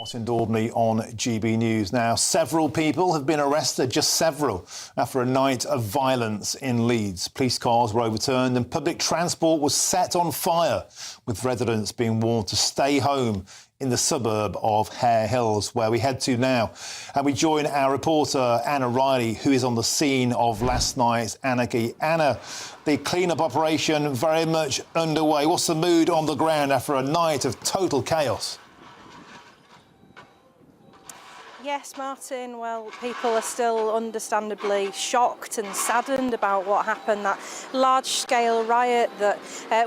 Martin Daubney on GB News. Now, several people have been arrested, just several, after a night of violence in Leeds. Police cars were overturned and public transport was set on fire, with residents being warned to stay home in the suburb of Hare Hills, where we head to now. And we join our reporter, Anna Riley, who is on the scene of last night's anarchy. Anna, the clean-up operation very much underway. What's the mood on the ground after a night of total chaos? Yes, Martin, well, people are still understandably shocked and saddened about what happened, that large-scale riot that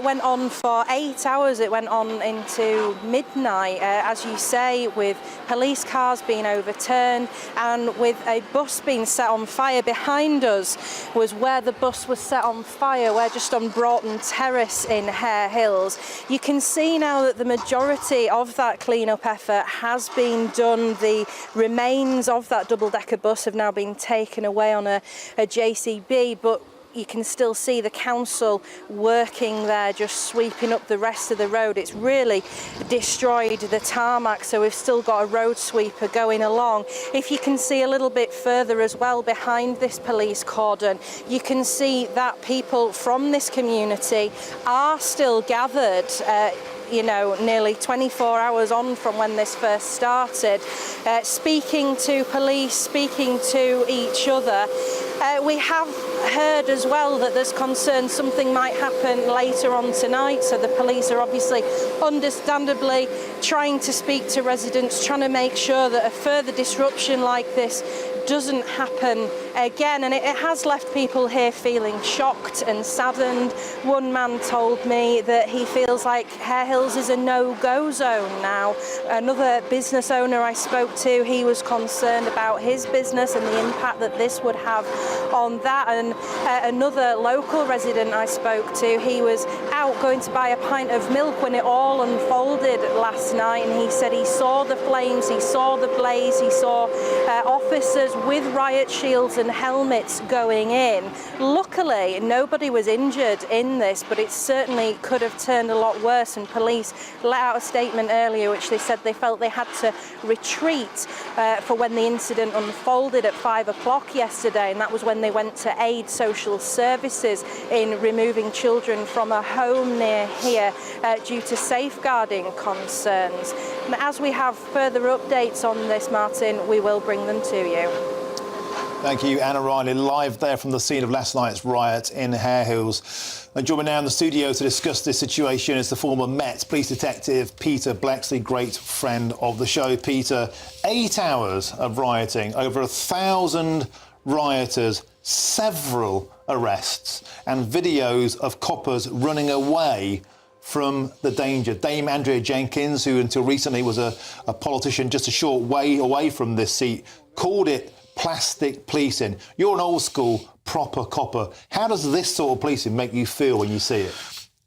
went on for 8 hours. It went on into midnight, as you say, with police cars being overturned and with a bus being set on fire. Behind us was where the bus was set on fire. We're just on Broughton Terrace in Hare Hills. You can see now that the majority of that clean-up effort has been done. The remains of that double-decker bus have now been taken away on a JCB, but you can still see the council working there, just sweeping up the rest of the road. It's really destroyed the tarmac, so we've still got a road sweeper going along. If you can see a little bit further as well behind this police cordon, you can see that people from this community are still gathered, you know, nearly 24 hours on from when this first started, speaking to police, speaking to each other. We have heard as well that there's concern something might happen later on tonight, so the police are obviously understandably trying to speak to residents, trying to make sure that a further disruption like this doesn't happen again, and it has left people here feeling shocked and saddened. One man told me that he feels like Hare Hills is a no-go zone now. Another business owner I spoke to, he was concerned about his business and the impact that this would have on that. And another local resident I spoke to, he was out going to buy a pint of milk when it all unfolded last night, and he said he saw the flames, he saw the blaze, he saw officers with riot shields and helmets going in. Luckily, nobody was injured in this, but it certainly could have turned a lot worse, and police let out a statement earlier which they said they felt they had to retreat for when the incident unfolded at 5 o'clock yesterday, and that was when they went to aid social services in removing children from a home near here due to safeguarding concerns. And as we have further updates on this, Martin, we will bring them to you. Thank you, Anna Riley, live there from the scene of last night's riot in Hare Hills. And joining me now in the studio to discuss this situation is the former Met Police Detective Peter Bleksley, great friend of the show. Peter, 8 hours of rioting, over 1,000 rioters, several arrests and videos of coppers running away from the danger. Dame Andrea Jenkins, who until recently was a politician just a short way away from this seat, called it plastic policing. You're an old school proper copper. How does this sort of policing make you feel when you see it?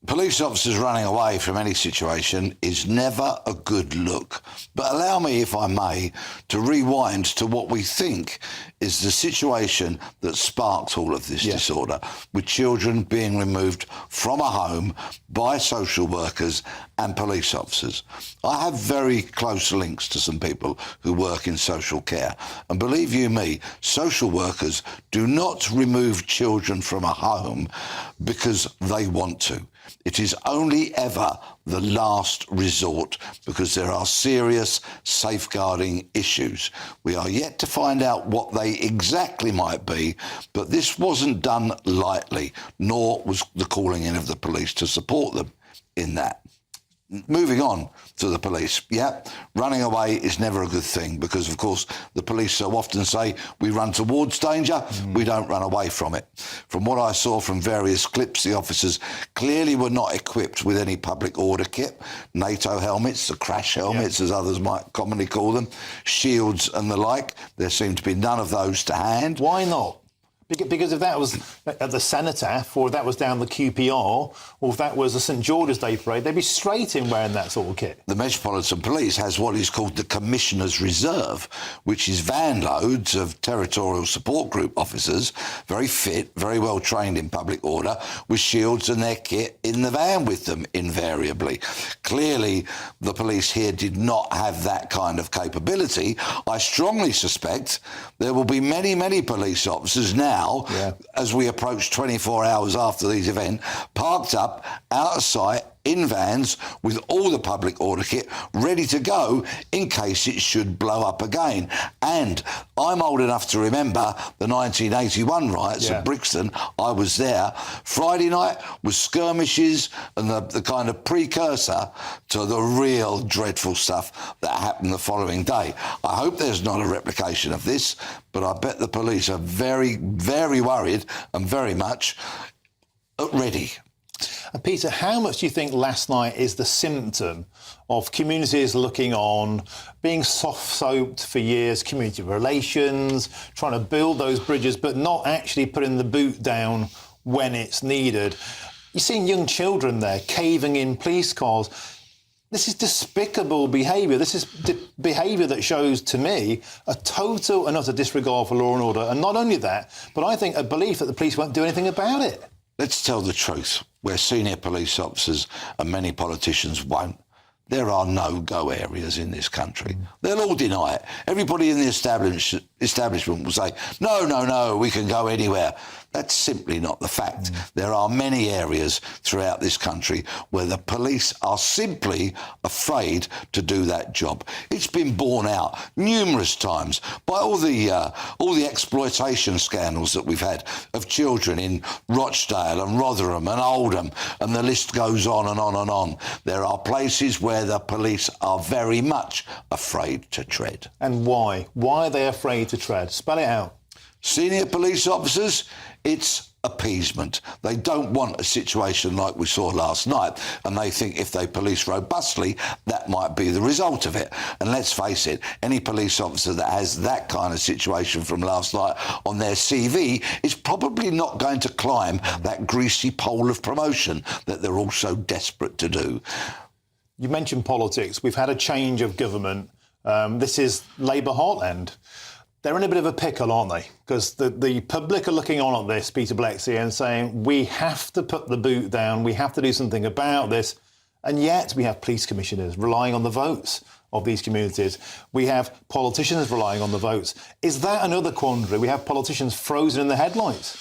Police officers running away from any situation is never a good look. But allow me, if I may, to rewind to what we think is the situation that sparked all of this disorder, with children being removed from a home by social workers and police officers. I have very close links to some people who work in social care, and believe you me, social workers do not remove children from a home because they want to. It is only ever the last resort because there are serious safeguarding issues. We are yet to find out what they exactly might be, but this wasn't done lightly, nor was the calling in of the police to support them in that. Moving on to the police, running away is never a good thing because, of course, the police so often say we run towards danger, we don't run away from it. From what I saw from various clips, the officers clearly were not equipped with any public order kit, NATO helmets, the crash helmets as others might commonly call them, shields and the like. There seemed to be none of those to hand. Why not? Because if that was at the Cenotaph, or if that was down the QPR, or if that was a St George's Day parade, they'd be straight in wearing that sort of kit. The Metropolitan Police has what is called the Commissioner's Reserve, which is van loads of Territorial Support Group officers, very fit, very well trained in public order, with shields and their kit in the van with them invariably. Clearly, the police here did not have that kind of capability. I strongly suspect there will be many, many police officers now, as we approach 24 hours after these events, parked up, out of sight, in vans, with all the public order kit ready to go in case it should blow up again. And I'm old enough to remember the 1981 riots at Brixton. I was there. Friday night was skirmishes and the kind of precursor to the real dreadful stuff that happened the following day. I hope there's not a replication of this, but I bet the police are very, very worried and very much ready. And Peter, how much do you think last night is the symptom of communities looking on, being soft-soaped for years, community relations, trying to build those bridges, but not actually putting the boot down when it's needed? You've seen young children there caving in police cars. This is despicable behaviour. This is behaviour that shows, to me, a total and utter disregard for law and order. And not only that, but I think a belief that the police won't do anything about it. Let's tell the truth. Where senior police officers and many politicians won't, there are no-go areas in this country. They'll all deny it. Everybody in the establishment will say, no, we can go anywhere. That's simply not the fact. There are many areas throughout this country where the police are simply afraid to do that job. It's been borne out numerous times by all the exploitation scandals that we've had of children in Rochdale and Rotherham and Oldham, and the list goes on and on and on. There are places where the police are very much afraid to tread. And why? Why are they afraid to tread? Spell it out. Senior police officers, it's appeasement. They don't want a situation like we saw last night, and they think if they police robustly, that might be the result of it. And let's face it, any police officer that has that kind of situation from last night on their CV is probably not going to climb that greasy pole of promotion that they're all so desperate to do. You mentioned politics. We've had a change of government. This is Labour heartland. They're in a bit of a pickle, aren't they? Because the public are looking on at this, Peter Bleksley, and saying, we have to put the boot down, we have to do something about this. And yet we have police commissioners relying on the votes of these communities. We have politicians relying on the votes. Is that another quandary? We have politicians frozen in the headlights.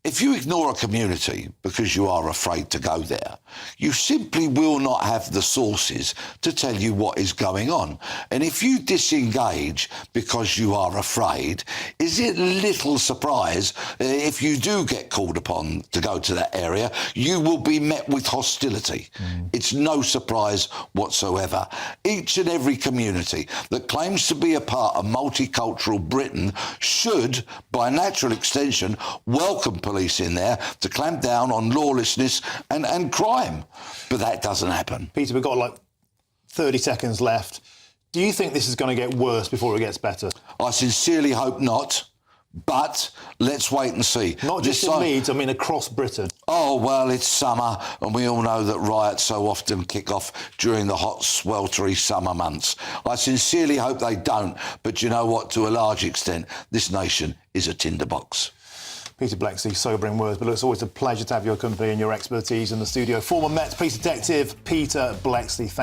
If you ignore a community because you are afraid to go there, you simply will not have the sources to tell you what is going on. And if you disengage because you are afraid, is it little surprise if you do get called upon to go to that area, you will be met with hostility. It's no surprise whatsoever. Each and every community that claims to be a part of multicultural Britain should, by natural extension, welcome police in there to clamp down on lawlessness and crime. But that doesn't happen. Peter, we've got like 30 seconds left. Do you think this is going to get worse before it gets better? I sincerely hope not, but let's wait and see. Not just in Leeds, I mean across Britain. Oh, well, it's summer, and we all know that riots so often kick off during the hot, sweltery summer months. I sincerely hope they don't, but you know what? To a large extent, this nation is a tinderbox. Peter Bleksley, sobering words, but it's always a pleasure to have your company and your expertise in the studio. Former Met Police Detective Peter Bleksley, thank you.